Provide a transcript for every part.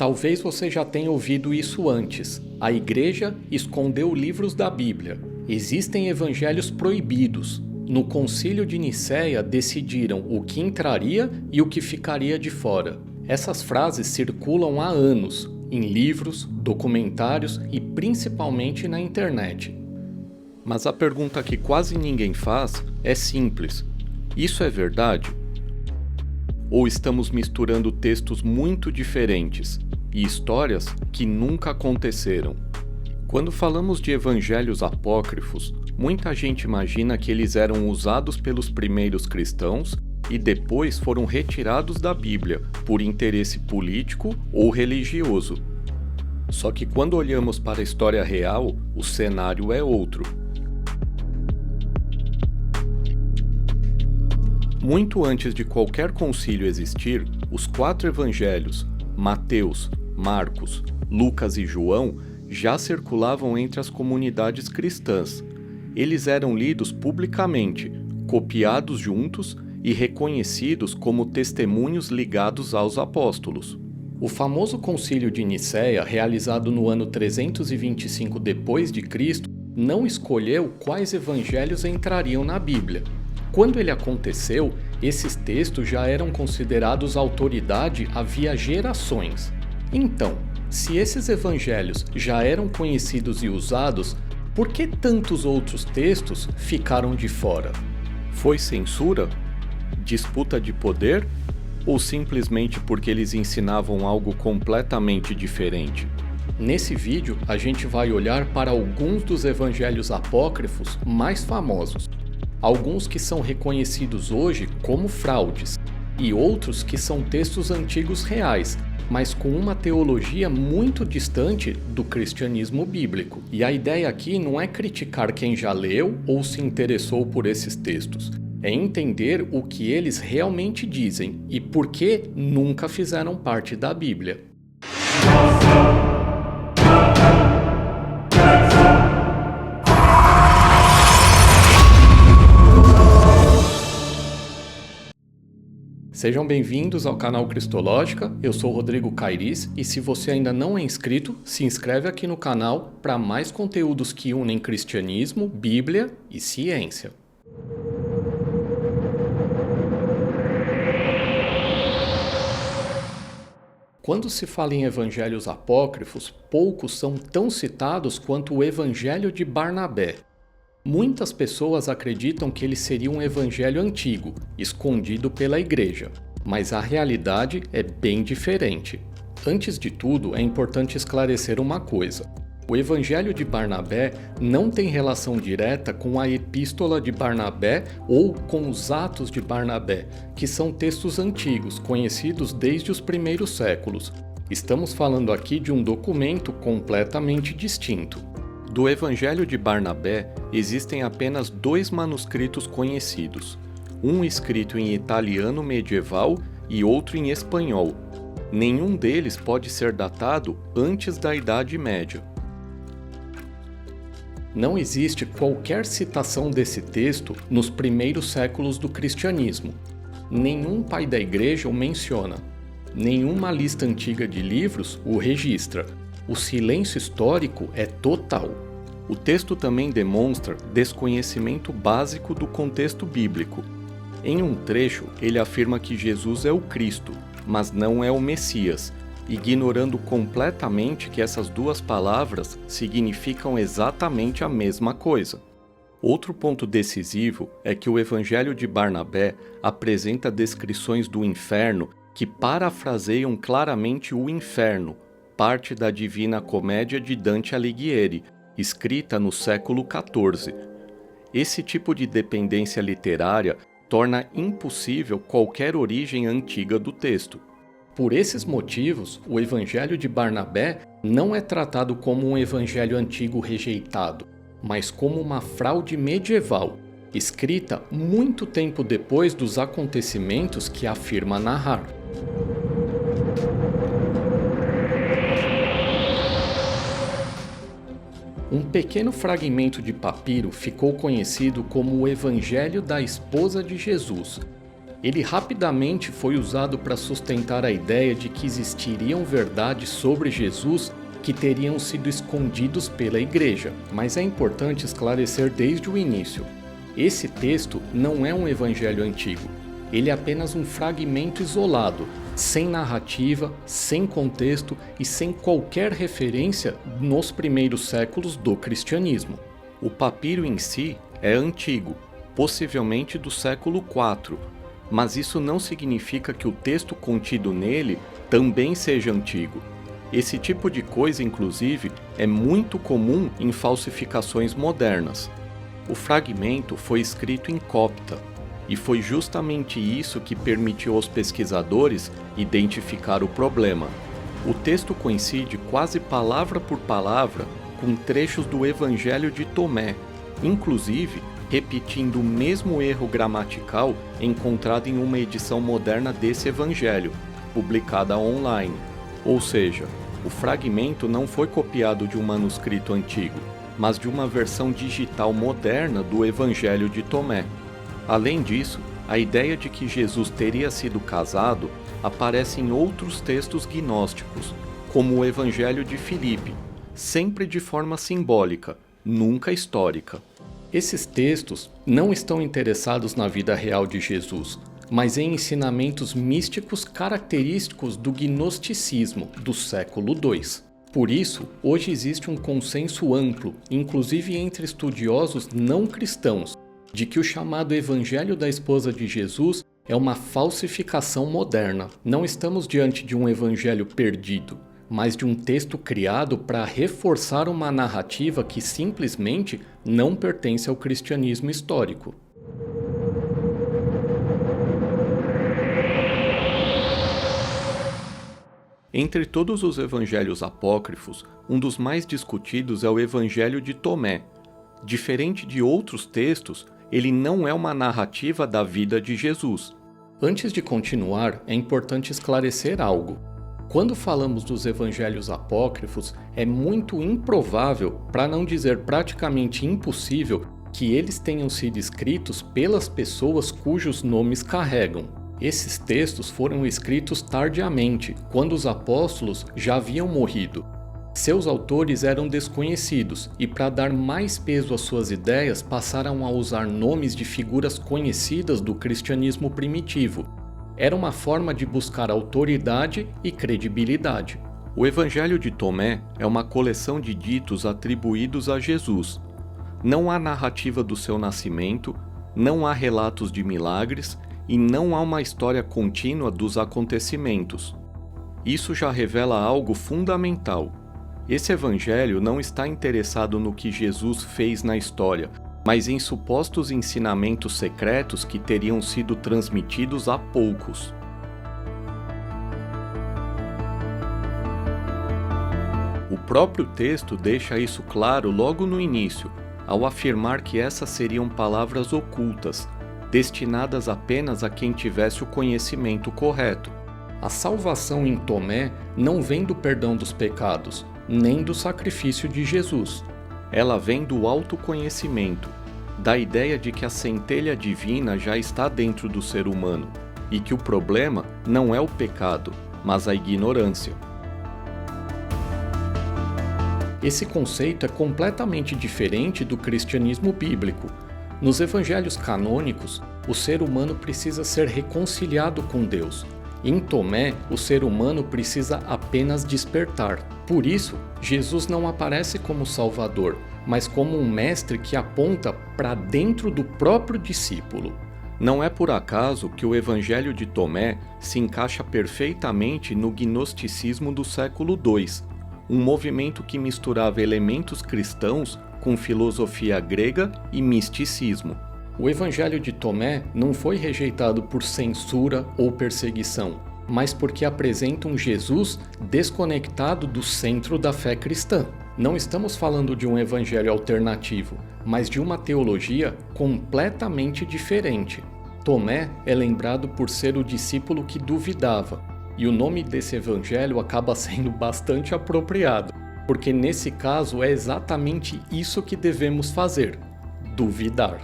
Talvez você já tenha ouvido isso antes. A Igreja escondeu livros da Bíblia. Existem evangelhos proibidos. No Concílio de Nicéia decidiram o que entraria e o que ficaria de fora. Essas frases circulam há anos, em livros, documentários e principalmente na internet. Mas a pergunta que quase ninguém faz é simples: isso é verdade? Ou estamos misturando textos muito diferentes e histórias que nunca aconteceram? Quando falamos de evangelhos apócrifos, muita gente imagina que eles eram usados pelos primeiros cristãos e depois foram retirados da Bíblia por interesse político ou religioso. Só que quando olhamos para a história real, o cenário é outro. Muito antes de qualquer concílio existir, os 4 evangelhos, Mateus, Marcos, Lucas e João, já circulavam entre as comunidades cristãs. Eles eram lidos publicamente, copiados juntos e reconhecidos como testemunhos ligados aos apóstolos. O famoso Concílio de Nicéia, realizado no ano 325 d.C., não escolheu quais evangelhos entrariam na Bíblia. Quando ele aconteceu, esses textos já eram considerados autoridade havia gerações. Então, se esses evangelhos já eram conhecidos e usados, por que tantos outros textos ficaram de fora? Foi censura? Disputa de poder? Ou simplesmente porque eles ensinavam algo completamente diferente? Nesse vídeo, a gente vai olhar para alguns dos evangelhos apócrifos mais famosos. Alguns que são reconhecidos hoje como fraudes, e outros que são textos antigos reais, mas com uma teologia muito distante do cristianismo bíblico. E a ideia aqui não é criticar quem já leu ou se interessou por esses textos, é entender o que eles realmente dizem e por que nunca fizeram parte da Bíblia. Sejam bem-vindos ao canal Cristológica, eu sou Rodrigo Cairis e se você ainda não é inscrito, se inscreve aqui no canal para mais conteúdos que unem cristianismo, Bíblia e ciência. Quando se fala em evangelhos apócrifos, poucos são tão citados quanto o Evangelho de Barnabé. Muitas pessoas acreditam que ele seria um evangelho antigo, escondido pela igreja, mas a realidade é bem diferente. Antes de tudo, é importante esclarecer uma coisa. O Evangelho de Barnabé não tem relação direta com a Epístola de Barnabé ou com os Atos de Barnabé, que são textos antigos, conhecidos desde os primeiros séculos. Estamos falando aqui de um documento completamente distinto. Do Evangelho de Barnabé, existem apenas 2 manuscritos conhecidos, um escrito em italiano medieval e outro em espanhol. Nenhum deles pode ser datado antes da Idade Média. Não existe qualquer citação desse texto nos primeiros séculos do cristianismo. Nenhum pai da igreja o menciona. Nenhuma lista antiga de livros o registra. O silêncio histórico é total. O texto também demonstra desconhecimento básico do contexto bíblico. Em um trecho, ele afirma que Jesus é o Cristo, mas não é o Messias, ignorando completamente que essas 2 palavras significam exatamente a mesma coisa. Outro ponto decisivo é que o Evangelho de Barnabé apresenta descrições do inferno que parafraseiam claramente o inferno, parte da Divina Comédia de Dante Alighieri, escrita no século XIV. Esse tipo de dependência literária torna impossível qualquer origem antiga do texto. Por esses motivos, o Evangelho de Barnabé não é tratado como um evangelho antigo rejeitado, mas como uma fraude medieval, escrita muito tempo depois dos acontecimentos que afirma narrar. Um pequeno fragmento de papiro ficou conhecido como o Evangelho da Esposa de Jesus. Ele rapidamente foi usado para sustentar a ideia de que existiriam verdades sobre Jesus que teriam sido escondidos pela igreja, mas é importante esclarecer desde o início. Esse texto não é um evangelho antigo, ele é apenas um fragmento isolado, sem narrativa, sem contexto e sem qualquer referência nos primeiros séculos do cristianismo. O papiro em si é antigo, possivelmente do século IV, mas isso não significa que o texto contido nele também seja antigo. Esse tipo de coisa, inclusive, é muito comum em falsificações modernas. O fragmento foi escrito em copta, e foi justamente isso que permitiu aos pesquisadores identificar o problema. O texto coincide quase palavra por palavra com trechos do Evangelho de Tomé, inclusive repetindo o mesmo erro gramatical encontrado em uma edição moderna desse Evangelho, publicada online. Ou seja, o fragmento não foi copiado de um manuscrito antigo, mas de uma versão digital moderna do Evangelho de Tomé. Além disso, a ideia de que Jesus teria sido casado aparece em outros textos gnósticos, como o Evangelho de Filipe, sempre de forma simbólica, nunca histórica. Esses textos não estão interessados na vida real de Jesus, mas em ensinamentos místicos característicos do gnosticismo do século II. Por isso, hoje existe um consenso amplo, inclusive entre estudiosos não cristãos, de que o chamado Evangelho da Esposa de Jesus é uma falsificação moderna. Não estamos diante de um evangelho perdido, mas de um texto criado para reforçar uma narrativa que simplesmente não pertence ao cristianismo histórico. Entre todos os evangelhos apócrifos, um dos mais discutidos é o Evangelho de Tomé. Diferente de outros textos, ele não é uma narrativa da vida de Jesus. Antes de continuar, é importante esclarecer algo. Quando falamos dos evangelhos apócrifos, é muito improvável, para não dizer praticamente impossível, que eles tenham sido escritos pelas pessoas cujos nomes carregam. Esses textos foram escritos tardiamente, quando os apóstolos já haviam morrido. Seus autores eram desconhecidos e, para dar mais peso às suas ideias, passaram a usar nomes de figuras conhecidas do cristianismo primitivo. Era uma forma de buscar autoridade e credibilidade. O Evangelho de Tomé é uma coleção de ditos atribuídos a Jesus. Não há narrativa do seu nascimento, não há relatos de milagres e não há uma história contínua dos acontecimentos. Isso já revela algo fundamental. Esse evangelho não está interessado no que Jesus fez na história, mas em supostos ensinamentos secretos que teriam sido transmitidos a poucos. O próprio texto deixa isso claro logo no início, ao afirmar que essas seriam palavras ocultas, destinadas apenas a quem tivesse o conhecimento correto. A salvação em Tomé não vem do perdão dos pecados, nem do sacrifício de Jesus. Ela vem do autoconhecimento, da ideia de que a centelha divina já está dentro do ser humano e que o problema não é o pecado, mas a ignorância. Esse conceito é completamente diferente do cristianismo bíblico. Nos evangelhos canônicos, o ser humano precisa ser reconciliado com Deus. Em Tomé, o ser humano precisa apenas despertar. Por isso, Jesus não aparece como Salvador, mas como um mestre que aponta para dentro do próprio discípulo. Não é por acaso que o Evangelho de Tomé se encaixa perfeitamente no gnosticismo do século II, um movimento que misturava elementos cristãos com filosofia grega e misticismo. O Evangelho de Tomé não foi rejeitado por censura ou perseguição, mas porque apresenta um Jesus desconectado do centro da fé cristã. Não estamos falando de um evangelho alternativo, mas de uma teologia completamente diferente. Tomé é lembrado por ser o discípulo que duvidava, e o nome desse evangelho acaba sendo bastante apropriado, porque nesse caso é exatamente isso que devemos fazer: duvidar.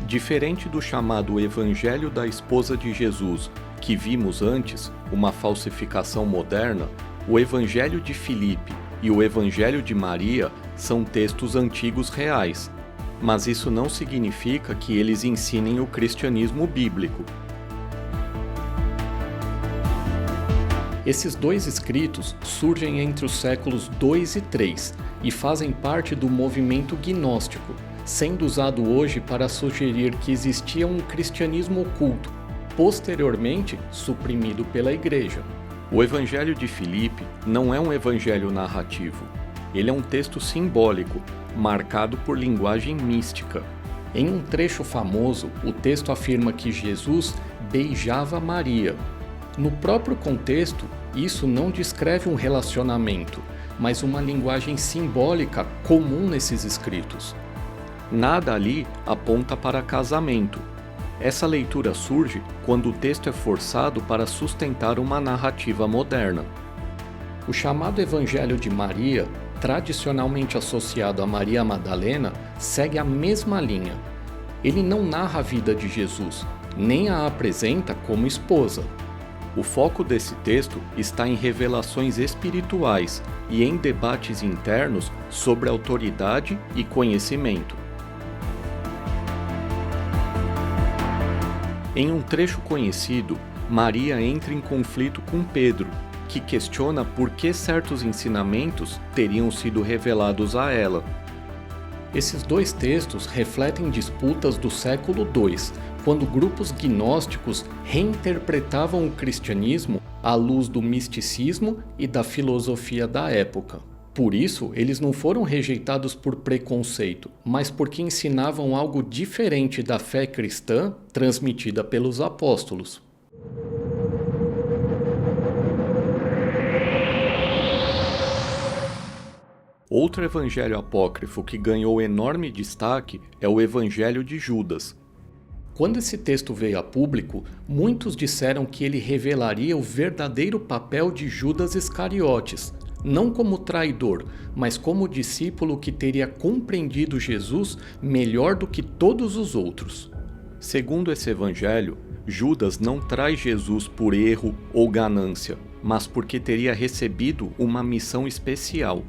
Diferente do chamado Evangelho da Esposa de Jesus, que vimos antes, uma falsificação moderna, o Evangelho de Filipe e o Evangelho de Maria são textos antigos reais, mas isso não significa que eles ensinem o cristianismo bíblico. Esses dois escritos surgem entre os séculos 2 e 3 e fazem parte do movimento gnóstico, sendo usado hoje para sugerir que existia um cristianismo oculto, posteriormente suprimido pela Igreja. O Evangelho de Filipe não é um evangelho narrativo. Ele é um texto simbólico, marcado por linguagem mística. Em um trecho famoso, o texto afirma que Jesus beijava Maria. No próprio contexto, isso não descreve um relacionamento, mas uma linguagem simbólica comum nesses escritos. Nada ali aponta para casamento. Essa leitura surge quando o texto é forçado para sustentar uma narrativa moderna. O chamado Evangelho de Maria, tradicionalmente associado a Maria Madalena, segue a mesma linha. Ele não narra a vida de Jesus, nem a apresenta como esposa. O foco desse texto está em revelações espirituais e em debates internos sobre autoridade e conhecimento. Em um trecho conhecido, Maria entra em conflito com Pedro, que questiona por que certos ensinamentos teriam sido revelados a ela. Esses dois textos refletem disputas do século II, quando grupos gnósticos reinterpretavam o cristianismo à luz do misticismo e da filosofia da época. Por isso, eles não foram rejeitados por preconceito, mas porque ensinavam algo diferente da fé cristã transmitida pelos apóstolos. Outro evangelho apócrifo que ganhou enorme destaque é o Evangelho de Judas. Quando esse texto veio a público, muitos disseram que ele revelaria o verdadeiro papel de Judas Iscariotes, não como traidor, mas como discípulo que teria compreendido Jesus melhor do que todos os outros. Segundo esse evangelho, Judas não traz Jesus por erro ou ganância, mas porque teria recebido uma missão especial.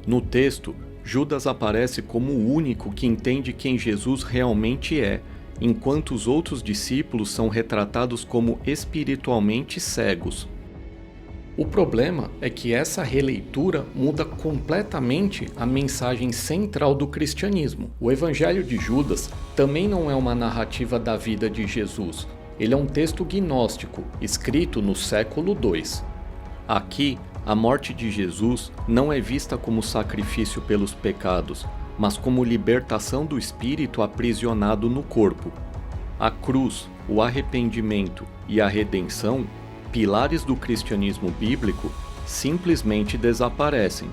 No texto, Judas aparece como o único que entende quem Jesus realmente é, enquanto os outros discípulos são retratados como espiritualmente cegos. O problema é que essa releitura muda completamente a mensagem central do cristianismo. O Evangelho de Judas também não é uma narrativa da vida de Jesus. Ele é um texto gnóstico, escrito no século II. Aqui, a morte de Jesus não é vista como sacrifício pelos pecados, mas como libertação do espírito aprisionado no corpo. A cruz, o arrependimento e a redenção, pilares do cristianismo bíblico, simplesmente desaparecem.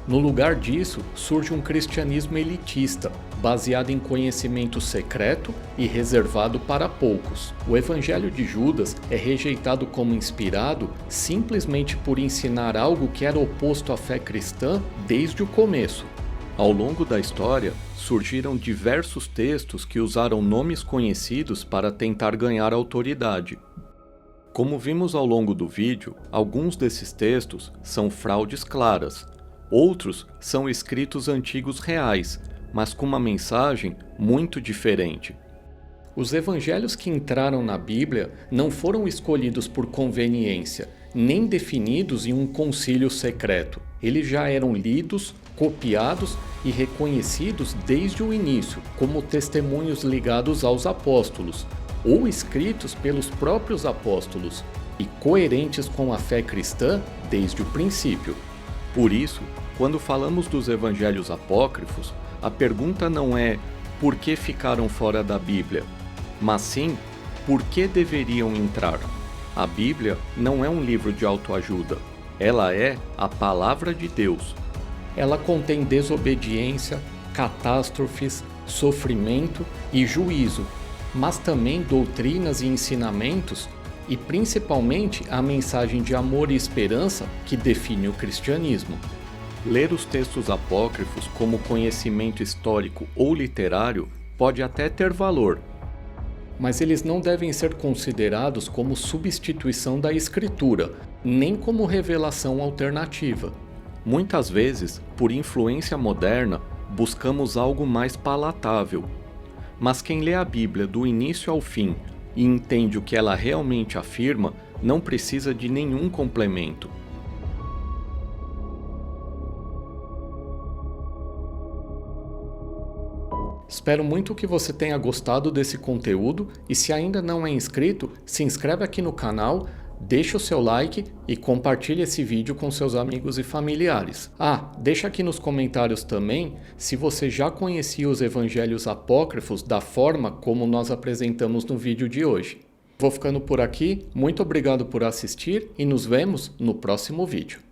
No lugar disso, surge um cristianismo elitista, baseado em conhecimento secreto e reservado para poucos. O Evangelho de Judas é rejeitado como inspirado simplesmente por ensinar algo que era oposto à fé cristã desde o começo. Ao longo da história, surgiram diversos textos que usaram nomes conhecidos para tentar ganhar autoridade. Como vimos ao longo do vídeo, alguns desses textos são fraudes claras, outros são escritos antigos reais, mas com uma mensagem muito diferente. Os evangelhos que entraram na Bíblia não foram escolhidos por conveniência, nem definidos em um concílio secreto. Eles já eram lidos, copiados e reconhecidos desde o início, como testemunhos ligados aos apóstolos, ou escritos pelos próprios apóstolos, e coerentes com a fé cristã desde o princípio. Por isso, quando falamos dos evangelhos apócrifos, a pergunta não é por que ficaram fora da Bíblia, mas sim por que deveriam entrar. A Bíblia não é um livro de autoajuda, ela é a palavra de Deus. Ela contém desobediência, catástrofes, sofrimento e juízo, mas também doutrinas e ensinamentos e principalmente a mensagem de amor e esperança que define o cristianismo. Ler os textos apócrifos como conhecimento histórico ou literário pode até ter valor, mas eles não devem ser considerados como substituição da escritura, nem como revelação alternativa. Muitas vezes, por influência moderna, buscamos algo mais palatável. Mas quem lê a Bíblia do início ao fim e entende o que ela realmente afirma, não precisa de nenhum complemento. Espero muito que você tenha gostado desse conteúdo e se ainda não é inscrito, se inscreve aqui no canal, deixa o seu like e compartilhe esse vídeo com seus amigos e familiares. Deixa aqui nos comentários também se você já conhecia os evangelhos apócrifos da forma como nós apresentamos no vídeo de hoje. Vou ficando por aqui, muito obrigado por assistir e nos vemos no próximo vídeo.